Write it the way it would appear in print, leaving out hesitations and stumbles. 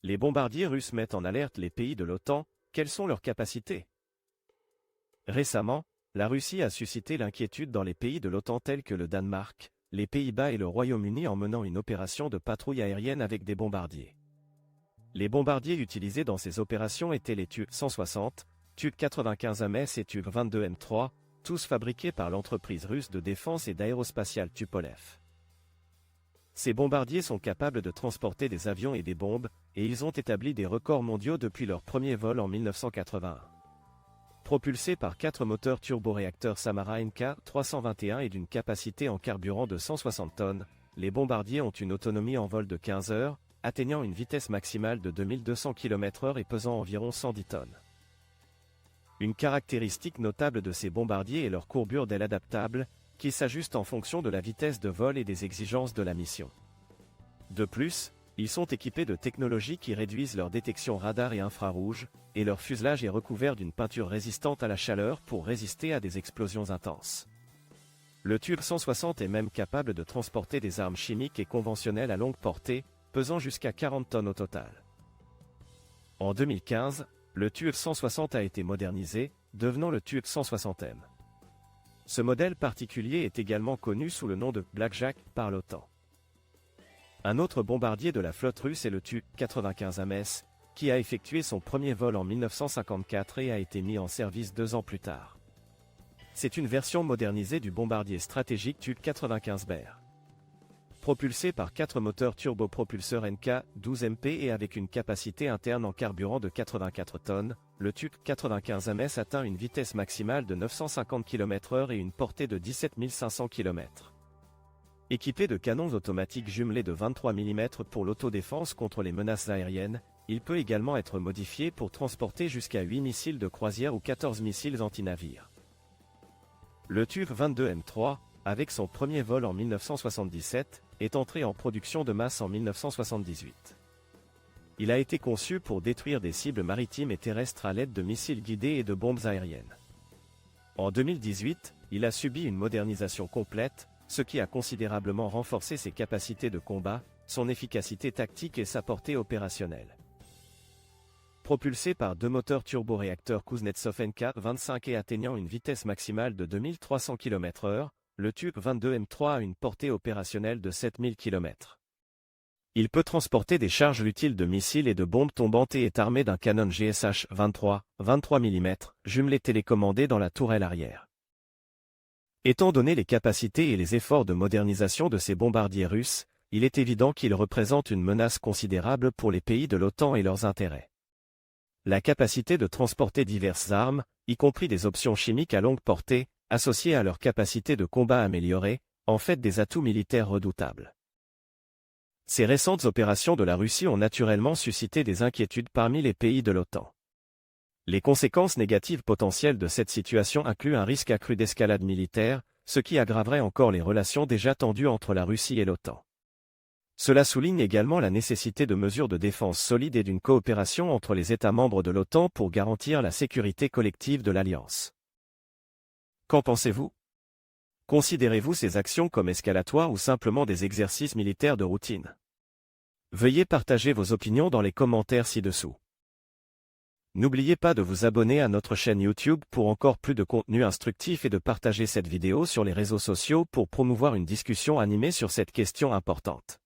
Les bombardiers russes mettent en alerte les pays de l'OTAN. Quelles sont leurs capacités? Récemment, la Russie a suscité l'inquiétude dans les pays de l'OTAN tels que le Danemark, les Pays-Bas et le Royaume-Uni en menant une opération de patrouille aérienne avec des bombardiers. Les bombardiers utilisés dans ces opérations étaient les Tu-160, Tu-95MS et Tu-22M3, tous fabriqués par l'entreprise russe de défense et d'aérospatiale Tupolev. Ces bombardiers sont capables de transporter des avions et des bombes, et ils ont établi des records mondiaux depuis leur premier vol en 1981. Propulsés par 4 moteurs turboréacteurs Samara NK321 et d'une capacité en carburant de 160 tonnes, les bombardiers ont une autonomie en vol de 15 heures, atteignant une vitesse maximale de 2200 km/h et pesant environ 110 tonnes. Une caractéristique notable de ces bombardiers est leur courbure d'aile adaptable, qui s'ajuste en fonction de la vitesse de vol et des exigences de la mission. De plus, ils sont équipés de technologies qui réduisent leur détection radar et infrarouge, et leur fuselage est recouvert d'une peinture résistante à la chaleur pour résister à des explosions intenses. Le Tu-160 est même capable de transporter des armes chimiques et conventionnelles à longue portée, pesant jusqu'à 40 tonnes au total. En 2015, le Tu-160 a été modernisé, devenant le Tu-160M. Ce modèle particulier est également connu sous le nom de Blackjack par l'OTAN. Un autre bombardier de la flotte russe est le Tu-95MS, qui a effectué son premier vol en 1954 et a été mis en service 2 ans plus tard. C'est une version modernisée du bombardier stratégique Tu-95BR. Propulsé par 4 moteurs turbopropulseurs NK-12MP et avec une capacité interne en carburant de 84 tonnes, le Tu-95MS atteint une vitesse maximale de 950 km/h et une portée de 17 500 km. Équipé de canons automatiques jumelés de 23 mm pour l'autodéfense contre les menaces aériennes, il peut également être modifié pour transporter jusqu'à 8 missiles de croisière ou 14 missiles anti-navires. Le Tu-22M3, avec son premier vol en 1977, est entré en production de masse en 1978. Il a été conçu pour détruire des cibles maritimes et terrestres à l'aide de missiles guidés et de bombes aériennes. En 2018, il a subi une modernisation complète, ce qui a considérablement renforcé ses capacités de combat, son efficacité tactique et sa portée opérationnelle. Propulsé par 2 moteurs turboréacteurs Kuznetsov NK25 et atteignant une vitesse maximale de 2300 km/h, le Tu-22M3 a une portée opérationnelle de 7000 km. Il peut transporter des charges utiles de missiles et de bombes tombantes et est armé d'un canon GSH 23 mm, jumelé télécommandé dans la tourelle arrière. Étant donné les capacités et les efforts de modernisation de ces bombardiers russes, il est évident qu'ils représentent une menace considérable pour les pays de l'OTAN et leurs intérêts. La capacité de transporter diverses armes, y compris des options chimiques à longue portée, associées à leur capacité de combat améliorée, en fait des atouts militaires redoutables. Ces récentes opérations de la Russie ont naturellement suscité des inquiétudes parmi les pays de l'OTAN. Les conséquences négatives potentielles de cette situation incluent un risque accru d'escalade militaire, ce qui aggraverait encore les relations déjà tendues entre la Russie et l'OTAN. Cela souligne également la nécessité de mesures de défense solides et d'une coopération entre les États membres de l'OTAN pour garantir la sécurité collective de l'Alliance. Qu'en pensez-vous? Considérez-vous ces actions comme escalatoires ou simplement des exercices militaires de routine? Veuillez partager vos opinions dans les commentaires ci-dessous. N'oubliez pas de vous abonner à notre chaîne YouTube pour encore plus de contenu instructif et de partager cette vidéo sur les réseaux sociaux pour promouvoir une discussion animée sur cette question importante.